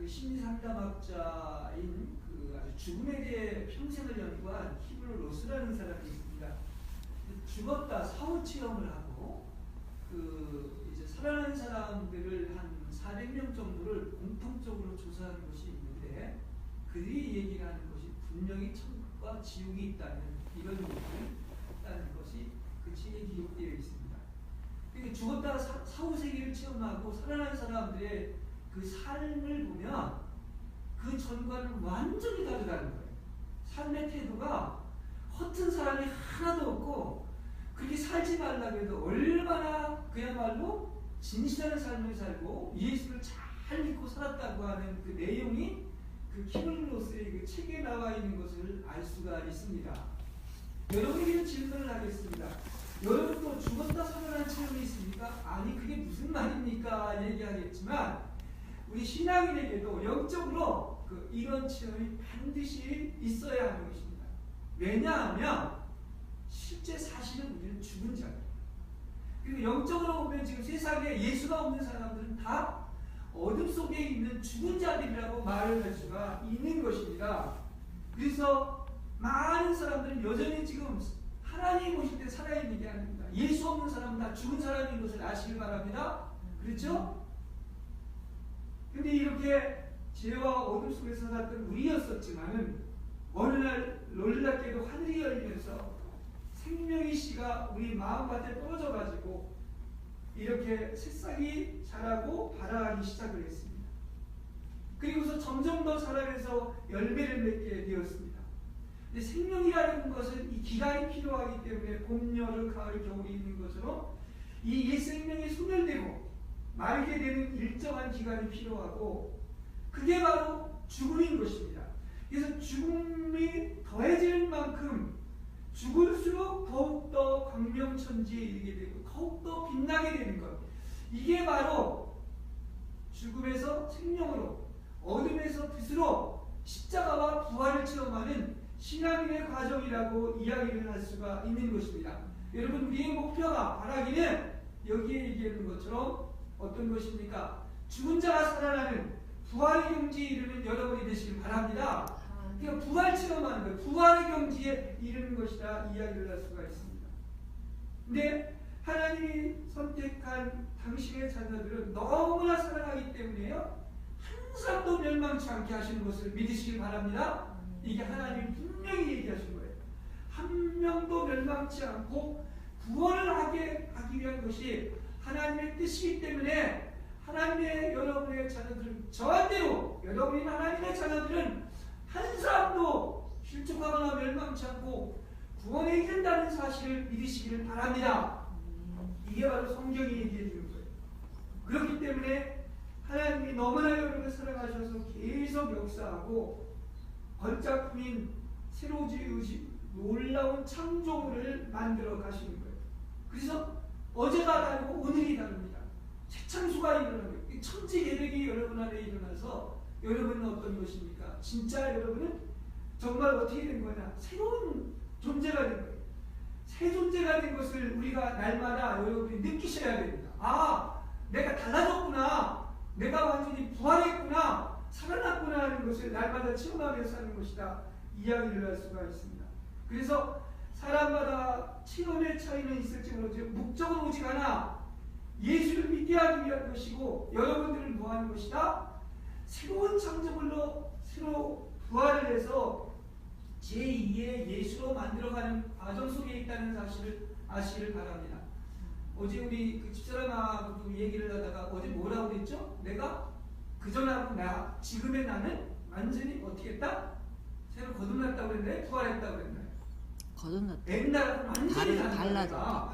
그 심리상담학자인 그 아주 죽음에 대해 평생을 연구한 히브로 로스라는 사람이 있습니다. 죽었다 사후 체험을 하고 그 이제 살아난 사람들을 한 400명 정도를 공통적으로 조사한 것이 있는데 그들이 얘기를 하는 것이 분명히 천국과 지옥이 있다는 이런 얘기를 했다는 것이 그 책에 기록되어 있습니다. 그러니까 죽었다 사후 세계를 체험하고 살아난 사람들의 그 삶을 보면 그 전과는 완전히 다르다는 거예요. 삶의 태도가 허튼 사람이 하나도 없고 그렇게 살지 말라고 해도 얼마나 그야말로 진실한 삶을 살고 예수를 잘 믿고 살았다고 하는 그 내용이 그 키블로스의 그 책에 나와 있는 것을 알 수가 있습니다. 여러분에게 질문을 하겠습니다. 여러분도 죽었다 살아난 체험이 있습니까? 아니 그게 무슨 말입니까? 얘기하겠지만 우리 신앙인에게도 영적으로 이런 체험이 반드시 있어야 하는 것입니다. 왜냐하면 실제 사실은 우리는 죽은 자예요. 그리고 영적으로 보면 지금 세상에 예수가 없는 사람들은 다 어둠 속에 있는 죽은 자들이라고 말을 할 수가 있는 것입니다. 그래서 많은 사람들은 여전히 지금 하나님 오실 때 살아있는 게 아닙니다. 예수 없는 사람은 다 죽은 사람인 것을 아시길 바랍니다. 그렇죠? 근데 이렇게 죄와 어둠 속에서 살았던 우리였었지만은 어느 날 놀랍게도 하늘이 열리면서 생명의 씨가 우리 마음밭에 떨어져가지고 이렇게 새싹이 자라고 발아하기 시작을 했습니다. 그리고서 점점 더 자라면서 열매를 맺게 되었습니다. 근데 생명이라는 것은 이 기간이 필요하기 때문에 봄, 여름, 가을, 겨울이 있는 것처럼 이 옛 생명이 소멸되고 말게 되는 일정한 기간이 필요하고 그게 바로 죽음인 것입니다. 그래서 죽음이 더해지는 만큼 죽을수록 더욱더 광명천지에 이르게 되고 더욱더 빛나게 되는 것. 이게 바로 죽음에서 생명으로 어둠에서 빛으로 십자가와 부활을 체험하는 신앙인의 과정이라고 이야기를 할 수가 있는 것입니다. 여러분 우리의 목표가 바라기는 여기에 얘기하는 것처럼 어떤 것입니까? 죽은 자가 살아나는 부활의 경지에 이르는 여러분이 되시길 바랍니다. 그러니까 부활 체험하는 거예요. 부활의 경지에 이르는 것이다 이야기를 할 수가 있습니다. 근데 하나님이 선택한 당신의 자녀들은 너무나 사랑하기 때문에요. 한 사람도 멸망치 않게 하시는 것을 믿으시길 바랍니다. 이게 하나님이 분명히 얘기하신 거예요. 한 명도 멸망치 않고 구원을 하기 위한 것이 하나님의 뜻이기 때문에 하나님의 여러분의 자녀들은 저한대로 여러분이 하나님의 자녀들은 한 사람도 실족하거나 멸망치 않고 구원에 이른다는 사실을 믿으시기를 바랍니다. 이게 바로 성경이 얘기해 주는 거예요. 그렇기 때문에 하나님이 너무나 여러분을 사랑하셔서 계속 역사하고 번짝품인 새로 지으신 놀라운 창조물을 만들어 가시는 거예요. 그래서 어제가 다르고 오늘이 다릅니다. 새 창수가 일어나는 거예요. 천지 계획이 여러분 안에 일어나서 여러분은 어떤 것입니까? 진짜 여러분은 정말 어떻게 된 거냐? 새로운 존재가 된 거예요. 새 존재가 된 것을 우리가 날마다 여러분이 느끼셔야 됩니다. 아, 내가 달라졌구나. 내가 완전히 부활했구나. 살아났구나 하는 것을 날마다 체험하면서 사는 것이다. 이야기를 할 수가 있습니다. 그래서 사람마다 체험의 차이는 있을지 모르지만 목적은 오직 하나, 예수를 믿게 하기 위한 것이고 여러분들은 뭐 하는 것이다? 새로운 창조물로 새로 부활을 해서 제2의 예수로 만들어가는 과정 속에 있다는 사실을 아시기를 바랍니다. 어제 우리 그 집사람하고도 얘기를 하다가 어제 뭐라고 그랬죠? 내가 그전하고 지금의 나는 완전히 어떻게 했다? 새로 거듭났다고 그랬나요? 부활했다고 그랬나요? 거듭났다. 옛날하고 완전히 달라졌다.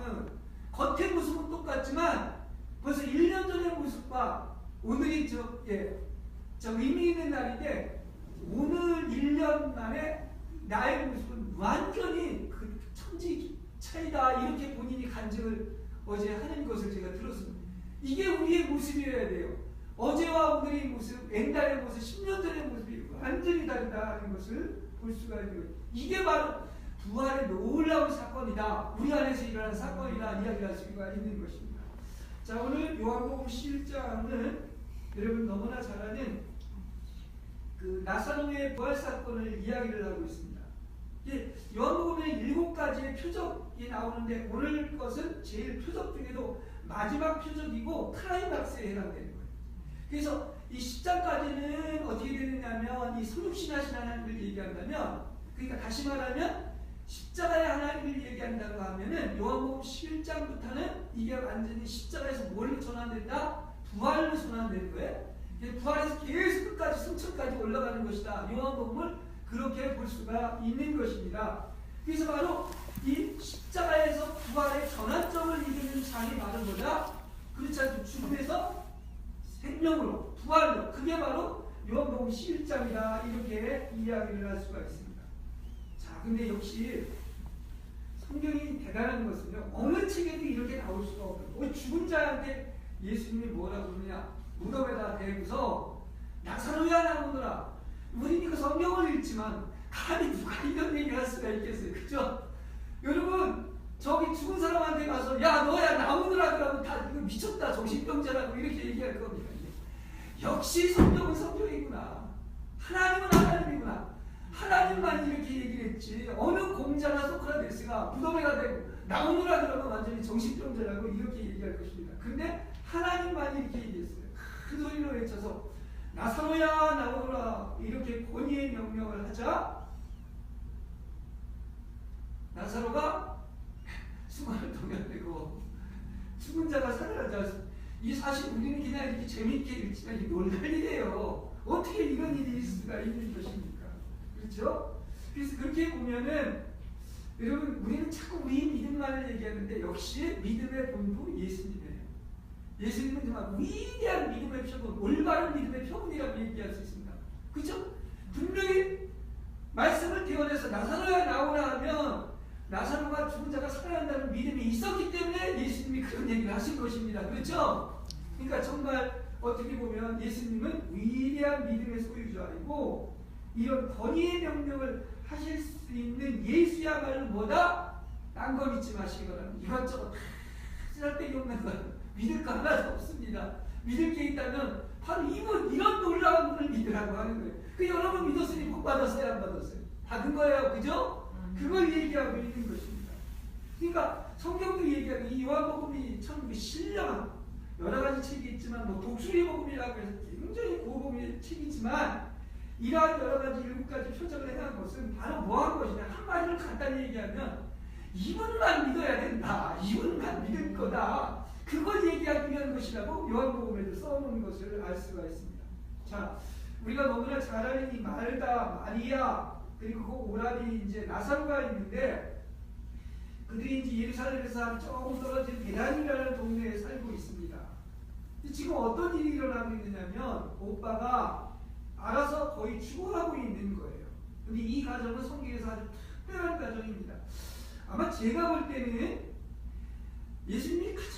겉의 모습은 똑같지만 벌써 1년 전의 모습과 오늘이 의미 있는 날인데 오늘 1년 만에 나의 모습은 완전히 그 천지 차이다 이렇게 본인이 간증을 어제 하는 것을 제가 들었습니다. 이게 우리의 모습이어야 돼요. 어제와 오늘의 모습, 옛날의 모습, 10년 전의 모습이 완전히 다르다는 것을 볼 수가 있는 거예요. 이게 바로 부활의 놀라운 사건이다. 우리 안에서 일어난 사건이다 이야기할 수가 있는 것입니다. 자, 오늘 요한복음 11장은 여러분 너무나 잘 아는 그 나사로의 부활 사건을 이야기를 하고 있습니다. 요한복음에 7가지의 표적이 나오는데 오늘 것은 제일 표적 중에도 마지막 표적이고 클라이막스에 해당되는 거예요. 그래서 이 10장까지는 어떻게 되느냐면 이 성육신하신 하나님을 얘기한다면, 그러니까 다시 말하면 십자가의 하나님을 얘기한다고 하면은 요한복음 11장부터는 이게 완전히 십자가에서 뭘 전환된다? 부활로 전환되는 거예요. 부활에서 계속 끝까지 승천까지 올라가는 것이다. 요한복음을 그렇게 볼 수가 있는 것입니다. 그래서 바로 이 십자가에서 부활의 전환점을 이루는 장이 바로 뭐냐? 그렇지 않습니까? 죽음에서 생명으로, 부활로. 그게 바로 요한복음 11장이다. 이렇게 이야기를 할 수가 있습니다. 자, 근데 역시 성경이 대단한 것은요, 어느 책에도 이렇게 나올 수가 없어요. 죽은 자한테 예수님이 뭐라고 그러냐? 무덤에다 대고서 나사로야 나오너라. 우리는 그 성경을 읽지만 감히 누가 이런 얘기를 할 수가 있겠어요. 그죠? 여러분, 저기 죽은 사람한테 가서 야 너야 나오느라 그러면 다 이거 미쳤다 정신병자라고 이렇게 얘기할 겁니다. 역시 성경은 성경이구나. 하나님은 하나님이구나. 하나님만 이렇게 얘기를 했지 어느 공자나 소크라테스가 무덤에다 대고 나오느라 그러면 완전히 정신병자라고 이렇게 얘기할 것입니다. 근데 하나님만 이렇게 얘기했어요. 큰 소리로 외쳐서 나사로야 나오라 이렇게 권위의 명령을 하자 나사로가 수건을 동여내고 죽은 자가 살아나자. 이 사실 우리는 그냥 이렇게 재미있게 읽지만 이게 놀랄 일이에요. 어떻게 이런 일이 있을 수가 있는 것입니까? 그렇죠? 그래서 그렇게 보면은 여러분 우리는 자꾸 우리 믿음만을 얘기하는데 역시 믿음의 본부 예수님이에요. 예수님은 정말 위대한 믿음의 표본, 올바른 믿음의 표본이라고 얘기할 수 있습니다. 그렇죠? 분명히 말씀을 태워내서 나사로야 나오라 하면 나사로가 죽은 자가 살아난다는 믿음이 있었기 때문에 예수님이 그런 얘기를 하신 것입니다. 그렇죠? 그러니까 정말 어떻게 보면 예수님은 위대한 믿음의 소유자이고 이런 권위의 명령을 하실 수 있는 예수야말로 뭐다? 딴 거 믿지 마시거나 이것저것 다 쓸데기 없는 것 믿을 거 하나도 없습니다. 믿을 게 있다면 바로 이런 놀라운 분을 믿으라고 하는 거예요. 그 여러분 믿었으니 복 받았어요? 안 받았어요? 받은 거예요. 그죠? 그걸 얘기하고 있는 것입니다. 그러니까 성경도 얘기하고 이 요한복음이 참 신령한 여러 가지 책이 있지만 뭐 독수리복음이라고 해서 굉장히 고복음의 책이지만 이러한 여러 가지 7가지 표적을 행한 것은 바로 뭐한 것이냐. 한마디로 간단히 얘기하면 이분만 믿어야 된다. 이분만 믿을 거다. 그걸 얘기하기 위한 것이라고 요한복음에도 써놓은 것을 알 수가 있습니다. 자, 우리가 너무나 잘 아는 이 말다, 마리아, 그리고 그 오라비 이제 나사로가 있는데 그들이 이제 예루살렘에서 조금 떨어진 베단이라는 동네에 살고 있습니다. 지금 어떤 일이 일어나고 있느냐면 오빠가 알아서 거의 죽어가고 있는 거예요. 근데 이 가정은 성경에서 아주 특별한 가정입니다. 아마 제가 볼 때는 예수님이 가장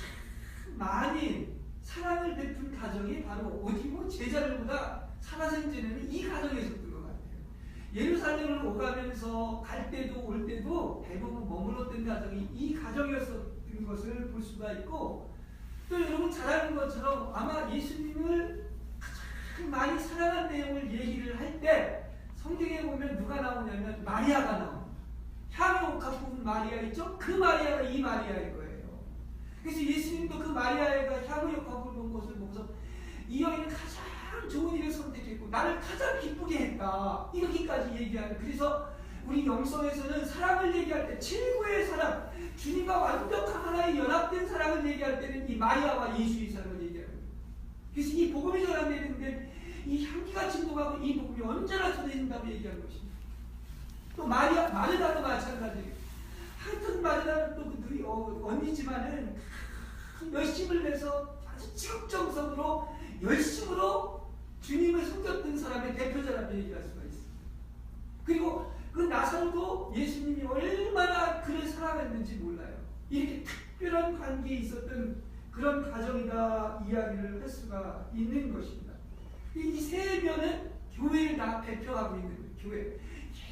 많이 사랑을 베푼 가정이 바로 오디모 제자들보다 살아생전에는 이 가정에서였던 것 같아요. 예루살렘을 오가면서 갈 때도 올 때도 대부분 머물렀던 가정이 이 가정이었던 것을 볼 수가 있고 또 여러분 잘 아는 것처럼 아마 예수님을 가장 많이 사랑한 내용을 얘기를 할 때 성경에 보면 누가 나오냐면 마리아가 나옵니다. 향유 옥합 부은 마리아 있죠? 그 마리아가 이 마리아일 거예요. 그래서 예수님도 그 마리아가 향유 옥합을 본 것을 보면서 이 여인은 가장 좋은 일을 선택했고 나를 가장 기쁘게 했다. 이렇게까지 얘기하는. 그래서 우리 영성에서는 사랑을 얘기할 때 최고의 사랑, 주님과 완벽한 하나의 연합된 사랑을 얘기할 때는 이 마리아와 예수의 사랑을 얘기하는 거예요. 그래서 이 복음이 전환되는데 이 향기가 진동하고 이 복음이 언제나 전해진다고 얘기하는 것입니다. 또 마르다도 마찬가지예요. 하여튼 마르다는 또 그들이 언니지만은 열심을 내서 아주 지극정성으로 열심으로 주님을 섬겼던 사람의 대표자라고 얘기할 수가 있습니다. 그리고 그 나사로도 예수님이 얼마나 그를 사랑했는지 몰라요. 이렇게 특별한 관계에 있었던 그런 가정이다 이야기를 할 수가 있는 것입니다. 이 세 면은 교회를 다 대표하고 있는 거예요. 교회.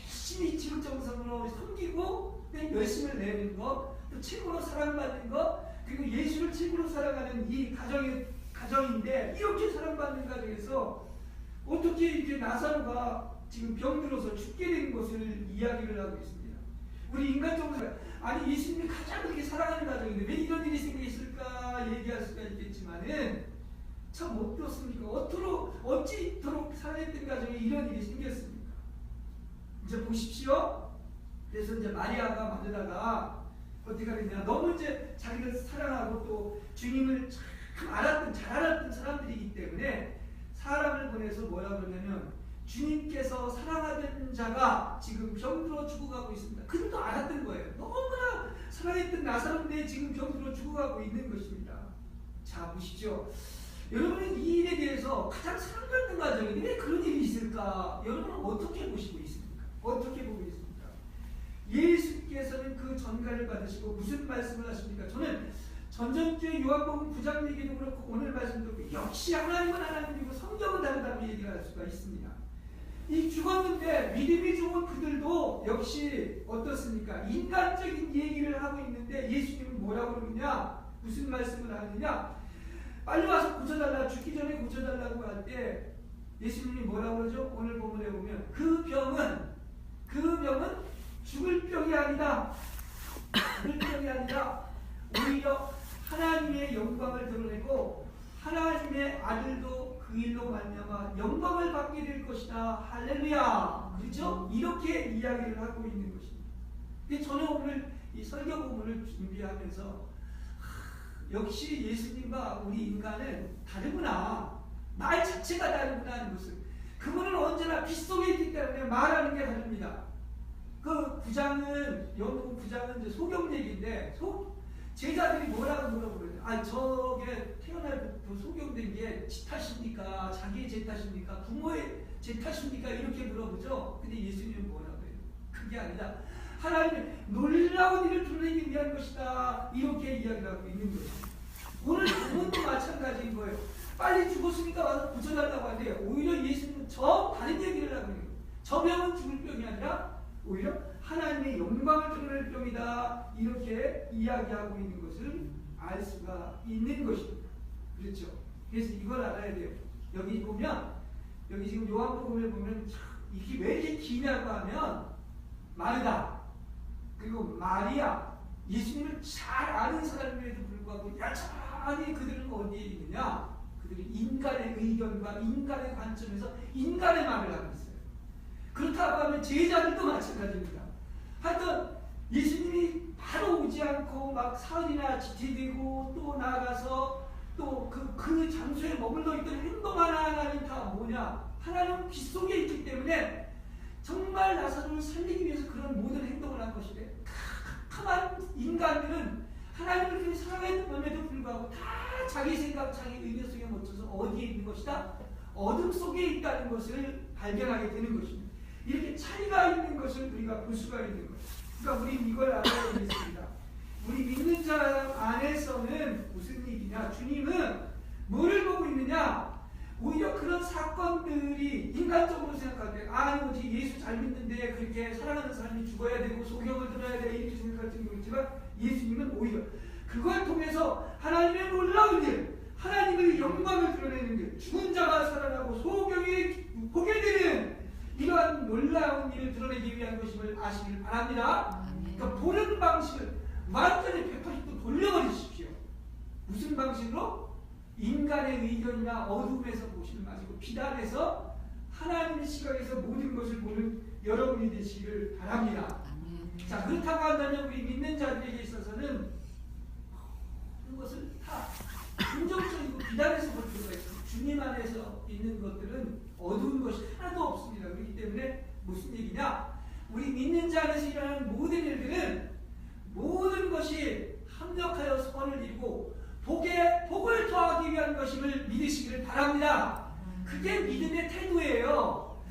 열심히 지극정성으로 섬기고 열심을 내는 것, 또 최고로 사랑받는 것, 그리고 예수를 최고로 사랑하는 이 가정인데 이렇게 사랑받는 가정에서 어떻게 이렇게 나사로가 지금 병들어서 죽게 된 것을 이야기를 하고 있습니다. 우리 인간적으로 아니 예수님이 가장 그렇게 사랑하는 가정인데 왜 이런 일이 생겼을까 얘기할 수가 있겠지만은 참 어떻습니까? 어찌 이토록 사랑했던 가정에 이런 일이 생겼습니까? 이제 보십시오. 그래서 이제 마리아가 마르다가 어떻게 하느냐, 너무 이제 자기를 사랑하고 또 주님을 참 잘 알았던 사람들이기 때문에 사람을 보내서 뭐라 그러냐면 주님께서 사랑하던 자가 지금 병들어 죽어가고 있습니다. 그들도 알았던 거예요. 너무나 사랑했던 나사로인데 지금 병들어 죽어가고 있는 것입니다. 자, 보시죠. 여러분은 이 일에 대해서 가장 사랑받는 가정인데 왜 그런 일이 있을까? 여러분은 어떻게 보시고 있습니까? 어떻게 보고 있습니까? 예수께서는 그 전가를 받으시고 무슨 말씀을 하십니까? 저는 전전주에 요한복음 9장 얘기도 그렇고 오늘 말씀도 그렇고 역시 하나님은 하나님이고 성경은 다르다고 얘기할 수가 있습니다. 이 죽었는데 믿음이 좋은 그들도 역시 어떻습니까? 인간적인 얘기를 하고 있는데 예수님은 뭐라고 그러느냐? 무슨 말씀을 하느냐? 빨리 와서 고쳐달라, 죽기 전에 고쳐달라고 할 때 예수님이 뭐라고 그러죠? 오늘 본문에 보면 그 병은 죽을 병이 아니다. 죽을 병이 아니라 오히려 하나님의 영광을 드러내고 하나님의 아들도 그 일로 말미암아 영광을 받게 될 것이다. 할렐루야. 그렇죠? 이렇게 이야기를 하고 있는 것입니다. 저는 오늘 이 설교 부분을 준비하면서 역시 예수님과 우리 인간은 다르구나. 말 자체가 다르구나 하는 것을. 그분은 언제나 빛 속에 있기 때문에 말하는 게 다릅니다. 그 구장은, 영국 구장은 이제 소경 얘기인데, 제자들이 뭐라고 물어보래요? 아, 저게 태어날부터 소경된 게 지 탓입니까? 자기의 제 탓입니까? 부모의 제 탓입니까? 이렇게 물어보죠. 근데 예수님은 뭐라고 해요? 그게 아니라 하나님의 놀라운 일을 드러내기 위한 것이다. 이렇게 이야기를 하고 있는 거죠. 오늘 부모도 마찬가지인 거예요. 빨리 죽었으니까 와서 고쳐달라고 하는데 오히려 예수님은 저 다른 얘기를 하고 있는 거예요. 저 병은 죽을 병이 아니라 오히려 하나님의 영광을 드러낼 병이다. 이렇게 이야기하고 있는 것을 알 수가 있는 것입니다. 그렇죠? 그래서 이걸 알아야 돼요. 여기 보면, 여기 지금 요한복음에 보면 이게 왜 이렇게 기냐고 하면 마르다 그리고 마리아, 예수님을 잘 아는 사람임에도 불구하고 여전히 그들은 어디에 있느냐? 그들이 인간의 의견과 인간의 관점에서 인간의 말을 하고 있어요. 그렇다고 하면 제자들도 마찬가지입니다. 하여튼 예수님이 바로 오지 않고 막 사흘이나 지체되고 또 나가서 또 그 장소에 머물러 있던 행동 하나하나는 다 뭐냐? 하나님은 빛 속에 있기 때문에 정말 나사로를 살리기 위해서 그런 모든 행동을 한 것이래. 캄캄한 인간들은 하나님을 그렇게 사랑했음에도 불구하고 다 자기 생각, 자기 의견 속에 묻혀서 어디에 있는 것이다? 어둠 속에 있다는 것을 발견하게 되는 것입니다. 이렇게 차이가 있는 것을 우리가 볼 수가 있는 거예요. 그러니까 우리는 이걸 알아야 되겠습니다. 우리 믿는 사람 안에서는 무슨 일이냐? 주님은 뭐를 보고 있느냐? 오히려 그런 사건들이 인간적으로 생각할 때 뭐지 예수 잘 믿는데 그렇게 사랑하는 사람이 죽어야 되고 소경을 들어야 돼 이렇게 생각할 수도 있지만 예수님은 오히려 그걸 통해서 하나님의 놀라운 일, 하나님의 영광을 드러내는 일, 죽은 자가 살아나고 소경이 보게 되는 이러한 놀라운 일을 드러내기 위한 것임을 아시길 바랍니다. 그러니까 보는 방식을 완전히 180도 돌려버리십시오. 무슨 방식으로? 인간의 의견이나 어둠에서 보시는 마시고 비단에서 하나님의 시각에서 모든 것을 보는 여러분이 되시기를 바랍니다. 자, 그렇다고 한다면 우리 믿는 자들에게 있어서는 그것을 다 긍정적이고 비단에서 볼 필요가 있습니다. 주님 안에서 있는 것들은 어두운 것이 하나도 없습니다. 그렇기 때문에 무슨 얘기냐? 우리 믿는 자 안에서 일어나는 모든 일들은 모든 것이 합력하여 선을 이루고 복을 더하기 위한 것임을 믿으시기를 바랍니다. 그게 믿음의 태도예요.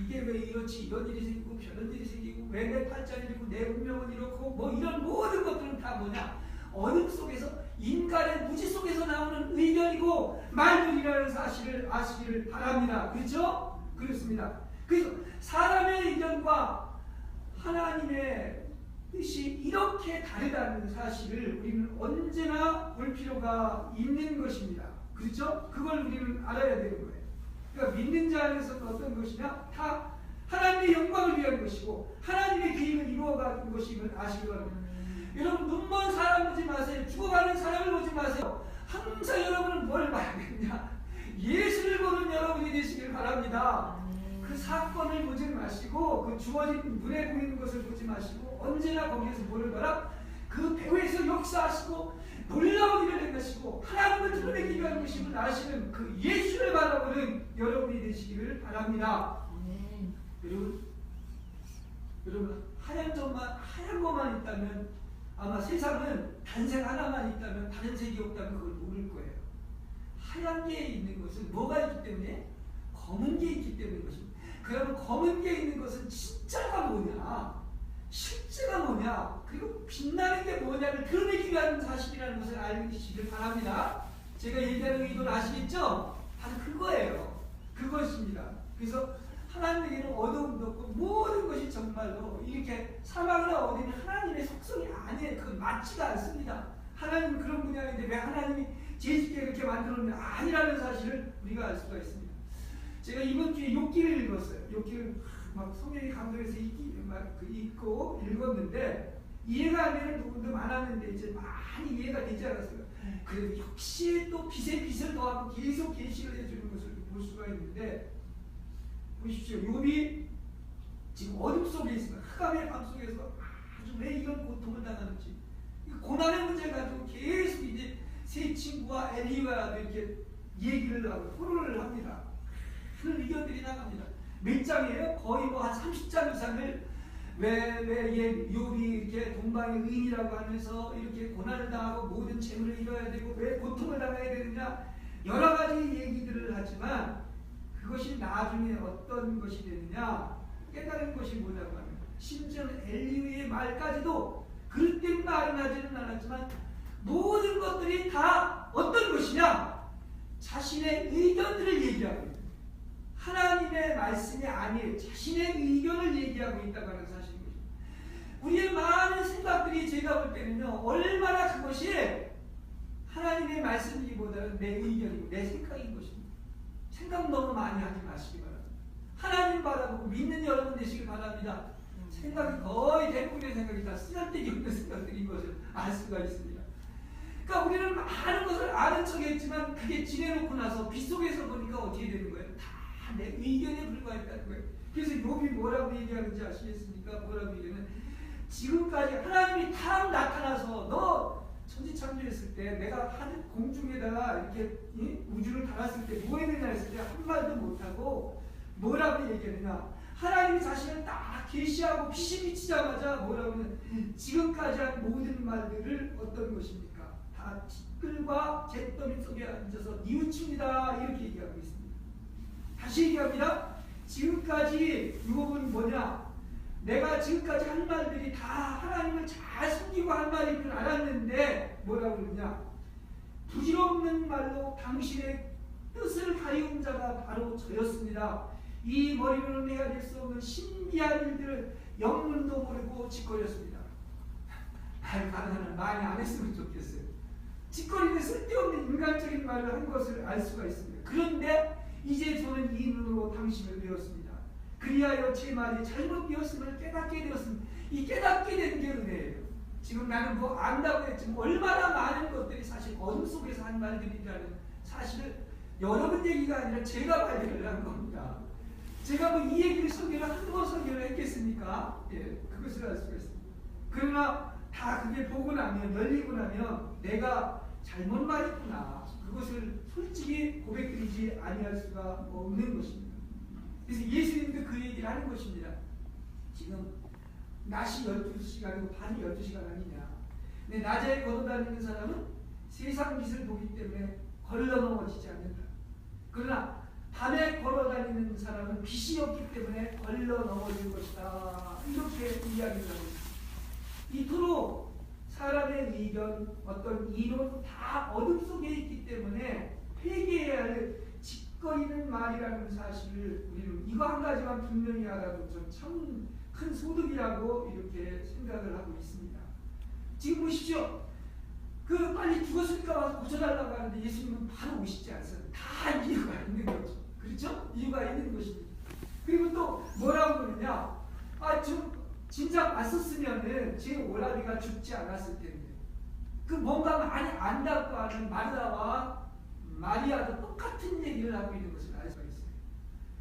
이게 왜 이렇지? 이런 일이 생기고 저런 일이 생기고 왜 내 팔자는 이렇고 내 운명은 이렇고 뭐 이런 모든 것들은 다 뭐냐? 어둠 속에서 인간의 무지 속에서 나오는 의견이고 말들이라는 사실을 아시기를 바랍니다. 그렇죠? 그렇습니다. 그래서 사람의 의견과 하나님의 뜻이 이렇게 다르다는 사실을 우리는 언제나 볼 필요가 있는 것입니다. 그렇죠? 그걸 우리는 알아야 되는 거예요. 그러니까 믿는 자 안에서는 어떤 것이냐? 다 하나님의 영광을 위한 것이고 하나님의 계획을 이루어가는 것임을 아시기 바랍니다. 여러분 눈먼 사람 보지 마세요. 죽어가는 사람을 보지 마세요. 항상 여러분은 뭘 봐야 되느냐? 예수를 보는 여러분이 되시길 바랍니다. 그 사건을 보지 마시고 그 주어진 눈에 보이는 것을 보지 마시고 언제나 거기에서 뭐를 봐라? 그 배후에서 역사하시고 놀라운 일을 행하시고 하나님을 드러내기 위한 것임을 아시는 그 예수를 바라보는 여러분이 되시기를 바랍니다. 여러분 하얀 것만 있다면 아마 세상은 단색 하나만 있다면 다른 색이 없다면 그걸 모를 거예요. 하얀 게 있는 것은 뭐가 있기 때문에? 검은 게 있기 때문인 것입니다. 그러면 검은 게 있는 것은 진짜가 뭐냐? 실제가 뭐냐? 그리고 빛나는 게 뭐냐를 드러내기 위한 사실이라는 것을 알시길 바랍니다. 제가 얘기하는 의도는 아시겠죠? 바로 그거예요. 그것입니다. 그래서 하나님에게는 어두움도 없고 모든 것이 정말로 이렇게 사망이나 어디는 하나님의 속성이 아니에요. 그건 맞지가 않습니다. 하나님은 그런 분이 아닌데 왜 하나님이 죄짓게 그렇게 만들었냐? 아니라는 사실을 우리가 알 수가 있습니다. 제가 이번 주에 욥기를 읽었어요. 욥기를 막 성령이 감동해서 읽고 읽었는데 이해가 안 되는 부분도 많았는데 이제 많이 이해가 되지 않았어요. 그래도 역시 또 빛에 빛을 더하고 계속 계시를 해주는 것을 볼 수가 있는데 보십시오. 욥이 지금 어둠 속에 있습니다. 흑암의 밤 속에서 아주 왜 이런 고통을 당하는지 고난의 문제 가지고 계속 이제 세 친구와 엘리와도 이렇게 얘기를 하고 토론을 합니다. 큰 의견들이 나갑니다. 몇 장이에요? 거의 뭐 한 30장 이상을 왜 욥이 이렇게 동방의 의인이라고 하면서 이렇게 고난을 당하고 모든 재물을 잃어야 되고 왜 고통을 당해야 되느냐 여러 가지 얘기들을 하지만 그것이 나중에 어떤 것이 되느냐 깨달은 것이 뭐냐고 하면 심지어는 엘리의 말까지도 그릇된 말은 하지는 않았지만 모든 것들이 다 어떤 것이냐 자신의 의견들을 얘기하고 있다. 하나님의 말씀이 아니에요. 자신의 의견을 얘기하고 있다고 하는 사실입니다. 우리의 많은 생각들이 제가 볼 때는요 얼마나 그것이 하나님의 말씀이기보다는 내 의견이고 내 생각인 것입니다. 생각 너무 많이 하지 마시기 바랍니다. 하나님 바라보고 믿는 여러분 되시길 바랍니다. 생각이 거의 대부분의 생각이 다 쓰잘데기 없는 생각들인 것을 알 수가 있습니다. 그러니까 우리는 많은 것을 아는 척했지만 그게 지내놓고 나서 빗속에서 보니까 어떻게 되는 거예요? 다 내 의견에 불과했다는 거예요. 그래서 욥이 뭐라고 얘기하는지 아시겠습니까? 뭐라고 얘기하면 지금까지 하나님이 탁 나타나서 너 천지창조했을 때 내가 하늘 공중에다가 이렇게 우주를 달았을 때 뭐 했느냐 했을 때 한 말도 못하고 뭐라고 얘기했느냐 하나님이 자신을 딱 계시하고 빛이 비치자마자 뭐라고 하면 지금까지 한 모든 말들을 어떤 것입니까? 다 티끌과 잿더미 속에 앉아서 뉘우칩니다 이렇게 얘기하고 있습니다. 다시 얘기합니다. 지금까지 욥은 뭐냐 내가 지금까지 한 말들이 다 하나님을 잘 숨기고 한 말인 줄 알았는데 뭐라고 그러냐 부질없는 말로 당신의 뜻을 가리운 자가 바로 저였습니다. 이 머리로는 내가 낼 수 없는 신비한 일들을 영문도 모르고 짓거렸습니다. 말 가능한 많이 안 했으면 좋겠어요. 짓거리는 쓸데없는 인간적인 말을 한 것을 알 수가 있습니다. 그런데 이제 저는 이 눈으로 당신을 배웠습니다. 그리하여 제 말이 잘못되었음을 깨닫게 되었습니다. 이 깨닫게 된 게 은혜예요. 지금 나는 뭐 안다고 했지만 얼마나 많은 것들이 사실 어둠 속에서 한 말들이라는 사실을 여러분 얘기가 아니라 제가 발견을 한 겁니다. 제가 뭐 이 얘기를 설교를 한두 번 설교를 했겠습니까? 예, 그것을 알 수가 있습니다. 그러나 다 그게 보고 나면 열리고 나면 내가 잘못 말했구나. 그것을 솔직히 고백드리지 아니할 수가 없는 것입니다. 그래서 예수님도 그 얘기를 하는 것입니다. 지금 낮이 12시간이고 밤이 12시간 아니냐. 근데 낮에 걸어다니는 사람은 세상 빛을 보기 때문에 걸러 넘어지지 않는다. 그러나 밤에 걸어다니는 사람은 빛이 없기 때문에 걸러 넘어질 것이다. 이렇게 이야기를 하고 있습니다. 이토록 사람의 의견, 어떤 이론 다 어둠 속에 있기 때문에 회개해야 할 짓거리는 말이라는 사실을 우리는 이거 한 가지만 분명히 알아도 참 큰 소득이라고 이렇게 생각을 하고 있습니다. 지금 보십시오. 그 빨리 죽었으니까 와서 고쳐달라고 하는데 예수님은 바로 오시지 않습니다. 다 이유가 있는 거죠. 그렇죠? 이유가 있는 것입니다. 그리고 또 뭐라고 그러냐? 진작 왔었으면은 제 오라비가 죽지 않았을 텐데. 그 뭔가 많이 안다고 하는 마르다와 마리아도 똑같은 얘기를 하고 있는 것을 알 수가 있어요.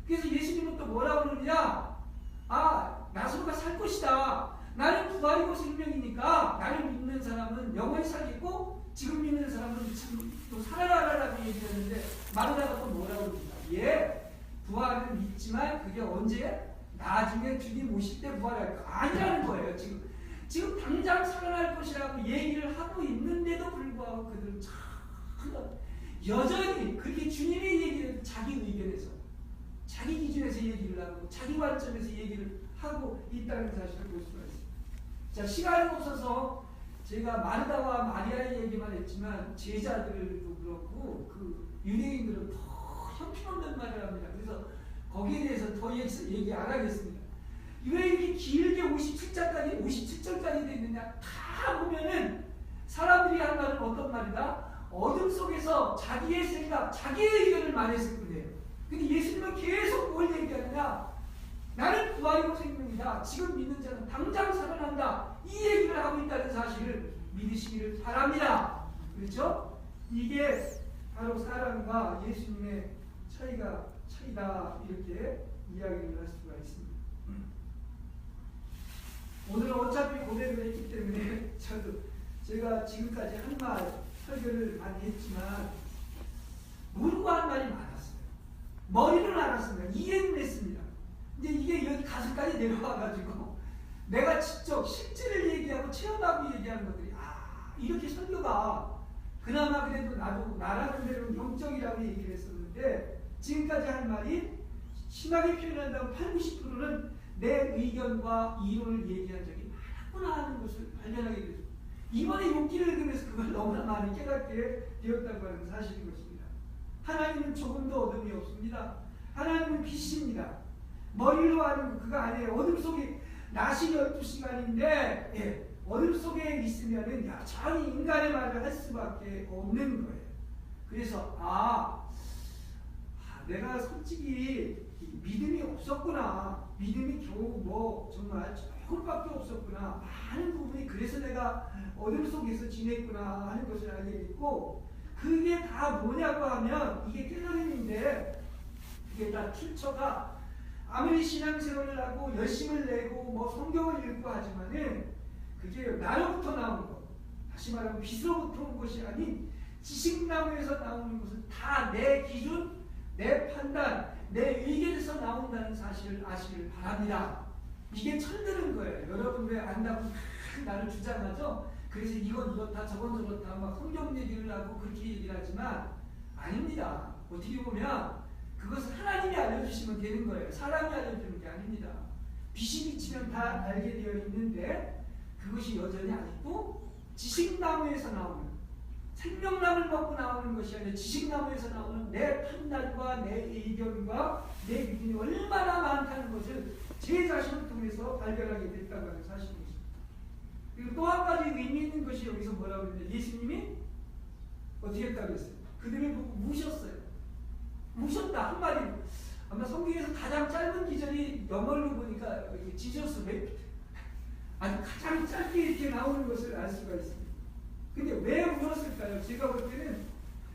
그래서 예수님은 또 뭐라고 그러냐? 나사로가 살 것이다. 나는 부활이고 생명이니까 나를 믿는 사람은 영원히 살겠고 지금 믿는 사람은 지금 또 살아라라고 얘기했는데 마르다가 또 뭐라고 그럽니까? 부활은 믿지만 그게 언제? 나중에 주님 오실 때 부활할 거 아니라는 거예요. 지금 당장 살아날 것이라고 얘기를 하고 있는데도 불구하고 그들은 참 여전히 그렇게 주님의 얘기를 자기 의견에서 자기 기준에서 얘기를 하고 자기 관점에서 얘기를 하고 있다는 사실을 볼 수가 있습니다. 자, 시간이 없어서 제가 마르다와 마리아의 얘기만 했지만 제자들도 그렇고 그 유대인들은 더 형편없는 말을 합니다. 그래서 거기에 대해서 더 얘기 안 하겠습니다. 왜 이렇게 길게 57절까지 되어 있느냐? 다 보면은 사람들이 한 말은 어떤 말이다? 어둠 속에서 자기의 생각, 자기의 의견을 말했을 뿐이에요. 근데 예수님은 계속 뭘 얘기하느냐? 나는 부활이고 생명이다. 지금 믿는 자는 당장 살아난다. 이 얘기를 하고 있다는 사실을 믿으시기를 바랍니다. 그렇죠? 이게 바로 사람과 예수님의 차이다. 이렇게 이야기를 할 수가 있습니다. 오늘은 어차피 고백을 했기 때문에 제가 지금까지 한 말 설교를 많이 했지만 모르고 한 말이 많았어요. 머리는 알았습니다. 이해는 했습니다. 근데 이게 여기 가슴까지 내려와가지고 내가 직접 실제를 얘기하고 체험하고 얘기하는 것들이 이렇게 설교가 그나마 그래도 나도 나라는 대로 영적이라고 얘기를 했었는데 지금까지 한 말이 심하게 표현한다면 80~90%는 내 의견과 이론을 얘기한 적이 많았구나 하는 것을 발견하게 되죠. 이번에 욥기를 읽으면서 그걸 너무나 많이 깨닫게 되었다고 하는 사실인 것입니다. 하나님은 조금도 어둠이 없습니다. 하나님은 빛입니다. 머리로 하는 그가 아니에요. 어둠 속에 낮이 12시간인데 어둠 속에 있으면은 여전히 인간의 말을 할 수밖에 없는 거예요. 그래서 내가 솔직히 믿음이 없었구나. 믿음이 겨우 정말 조금밖에 없었구나. 많은 부분이 그래서 내가 어둠 속에서 지냈구나 하는 것을 알게 됐고 그게 다 뭐냐고 하면 이게 깨달음인데 그게 다 출처가 아무리 신앙생활을 하고 열심을 내고 성경을 읽고 하지만은 그게 나로부터 나오는 것, 다시 말하면 빛으로부터 온 것이 아닌 지식나무에서 나오는 것은 다 내 기준, 내 판단, 내 의견에서 나온다는 사실을 아시길 바랍니다. 이게 철드는 거예요. 여러분 왜 안다고 나를 주장하죠? 그래서 이건 이렇다 저건 저렇다 성경 얘기를 하고 그렇게 얘기를 하지만 아닙니다. 어떻게 보면 그것은 하나님이 알려주시면 되는 거예요. 사람이 알려주는 게 아닙니다. 빛이 비치면 다 알게 되어 있는데 그것이 여전히 아직도 지식나무에서 나오는 생명나무를 먹고 나오는 것이 아니라 지식나무에서 나오는 내 판단과 내 의견과 내 믿음이 얼마나 많다는 것을 제 자신을 통해서 발견하게 됐다고 하는 사실입니다. 그리고 또 한 가지 의미 있는 것이 여기서 뭐라고 그러는데 예수님이 어떻게 했다고 했어요? 그들을 보고 무셨어요. 무셨다 한마디로. 아마 성경에서 가장 짧은 기절이 영어로 보니까 지저스 웨이트 아주 가장 짧게 이렇게 나오는 것을 알 수가 있습니다. 근데 왜 울었을까요? 제가 볼 때는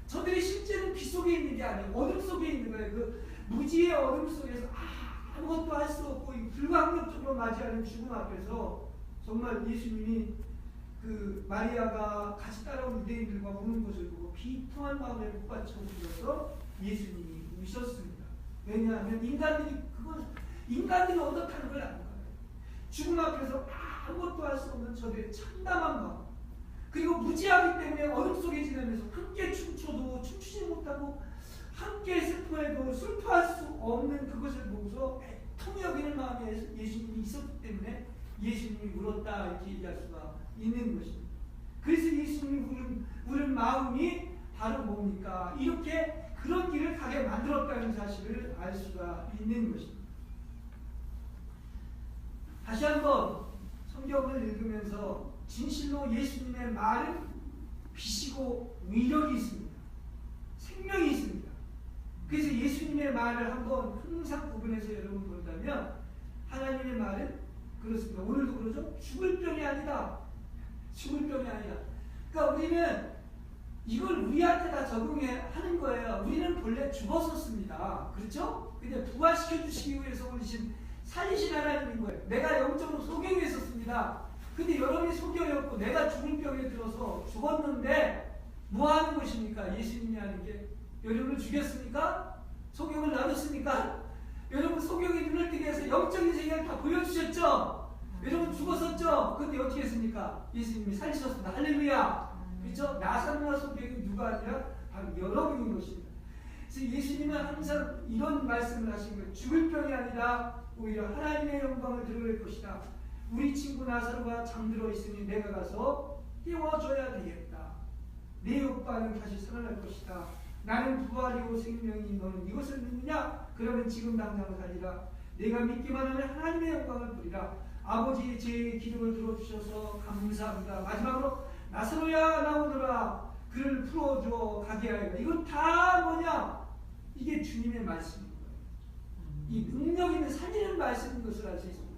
저들이 실제는 빛 속에 있는 게 아니에요. 어둠 속에 있는 거예요. 그 무지의 어둠 속에서 아무것도 할 수 없고 불가항력적으로 맞이하는 죽음 앞에서 정말 예수님이 그 마리아가 같이 따라온 유대인들과 우는 것을 보고 비통한 마음에 북받쳐 울어서 예수님이 우셨습니다. 왜냐하면 인간들이 어떻다는 걸 아는 거예요. 죽음 앞에서 아무것도 할 수 없는 저들의 참담한 마음, 그리고 무지하기 때문에 어둠 속에 지내면서 함께 춤춰도 춤추지 못하고 함께 슬퍼해도 슬퍼할 수 없는 그것을 보고서 애통이 여기는 마음에 예수님이 있었기 때문에 예수님이 울었다 이렇게 얘기할 수가 있는 것입니다. 그래서 예수님이 울은 마음이 바로 뭡니까? 이렇게 그런 길을 가게 만들었다는 사실을 알 수가 있는 것입니다. 다시 한번 성경을 읽으면서 진실로 예수님의 말은 빛이고 위력이 있습니다. 생명이 있습니다. 그래서 예수님의 말을 한번 항상 구분해서 여러분 본다면 하나님의 말은 그렇습니다. 오늘도 그러죠. 죽을 병이 아니다. 죽을 병이 아니다. 그러니까 우리는 이걸 우리한테 다 적용하는 거예요. 우리는 본래 죽었었습니다. 그렇죠? 근데 부활시켜 주시기 위해서 오신 살리신 하나님인 거예요. 내가 영적으로 소경에 있었습니다. 근데 여러분이 소경이었고 내가 죽을 병에 들어서 죽었는데 뭐 하는 것입니까? 예수님이 하는 게 여러분을 죽였습니까? 소경을 놔뒀습니까? 여러분 소경이 눈을 뜨게 해서 영적인 세계를 다 보여주셨죠? 여러분 죽었었죠? 근데 어떻게 했습니까? 예수님이 살리셨습니다. 할렐루야! 그렇죠? 나사로나 소경이 누가 아니라 바로 여러분인 것입니다. 그래서 예수님은 항상 이런 말씀을 하신 거예요. 죽을 병이 아니라 오히려 하나님의 영광을 드러낼 것이다. 우리 친구 나사로가 잠들어 있으니 내가 가서 깨워줘야 되겠다. 내 오빠는 다시 살아날 것이다. 나는 부활이고 생명이 너는 이것을 믿느냐? 그러면 지금 당장 살리라. 내가 믿기만 하면 하나님의 영광을 보리라. 아버지 제 기도를 들어주셔서 감사합니다. 마지막으로 나사로야 나오너라. 그를 풀어줘 가게 하리라. 이건 다 뭐냐? 이게 주님의 말씀인 거예요. 이 능력 있는 살리는 말씀인 것을 알 수 있습니다.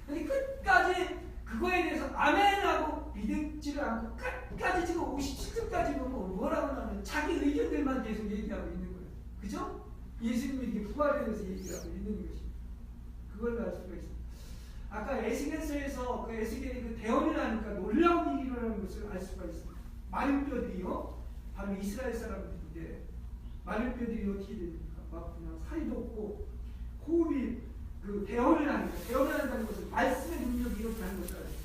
근데 끝까지 그거에 대해서 아멘하고 믿지를 않고 끝까지 지금 57절까지 보면 뭐라고 하면 자기 의견들만 계속 얘기하고 있는 거예요. 그죠? 예수님이 이렇게 부활에 대해서 얘기하고 있는 것입니다. 그걸 알 수가 있습니다. 아까 에스겔서에서 그 에스겔이 그 대언을 하니까 놀라운 일이 일어나는 것을 알 수가 있습니다. 마른 뼈들이요, 바로 이스라엘 사람들인데 마른 뼈들이 어떻게 됩니까? 막 그냥 살이 돋고 호흡이 그 대언을 하니까 대언을 한다는 것은 말씀의 능력이 이렇게 하는 것을 알아요.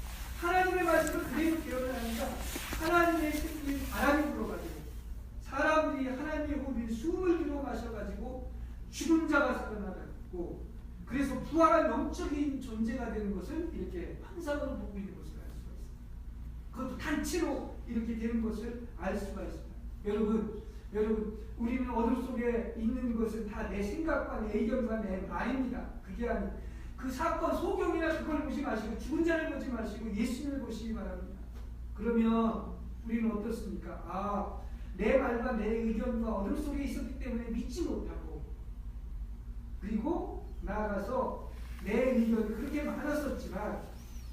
하나님의 말씀을 그대로 대언을 하니까 하나님의 생긴 바람이 불어가지고 사람들이 하나님의 호흡인 숨을 들어 마셔가지고 죽은 자가 살아나고 그래서 부활한 영적인 존재가 되는 것을 이렇게 환상으로 보고 있는 것을 알 수가 있습니다. 그것도 단체로 이렇게 되는 것을 알 수가 있습니다. 여러분 우리는 어둠 속에 있는 것은 다 내 생각과 내 의견과 내 말입니다. 그게 아니고 그 사건 소경이나 그걸 보지 마시고 죽은 자를 보지 마시고 예수님을 보시기 바랍니다. 그러면 우리는 어떻습니까? 아, 내 말과 내 의견과 어둠 속에 있었기 때문에 믿지 못하고 그리고 나아가서 내 의견이 그렇게 많았었지만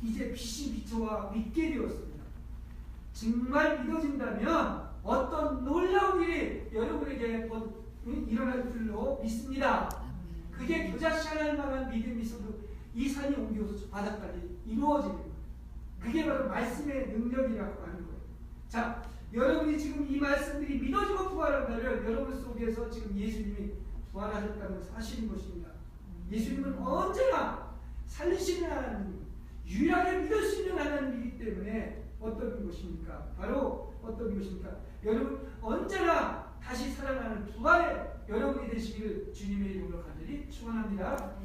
이제 빛이 비춰와 믿게 되었습니다. 정말 믿어진다면 어떤 놀라운 일이 여러분에게 일어날 줄로 믿습니다. 그게 교자시할 만한 믿음이 있어도 이 산이 옮겨서 바닥까지 이루어지는 거예요. 그게 바로 말씀의 능력이라고 하는 거예요. 자, 여러분이 지금 이 말씀들이 믿어지고 부활한다면 여러분 속에서 지금 예수님이 부활하셨다는 사실인 것입니다. 예수님은 언제나 살리시는 하나님, 유일하게 믿을 수 있는 하나님이기 때문에 어떤 것입니까? 바로 어떤 것입니까? 여러분 언제나 다시 살아나는 부활의 여러분이 되시기를 주님의 이름으로 간절히 축원합니다.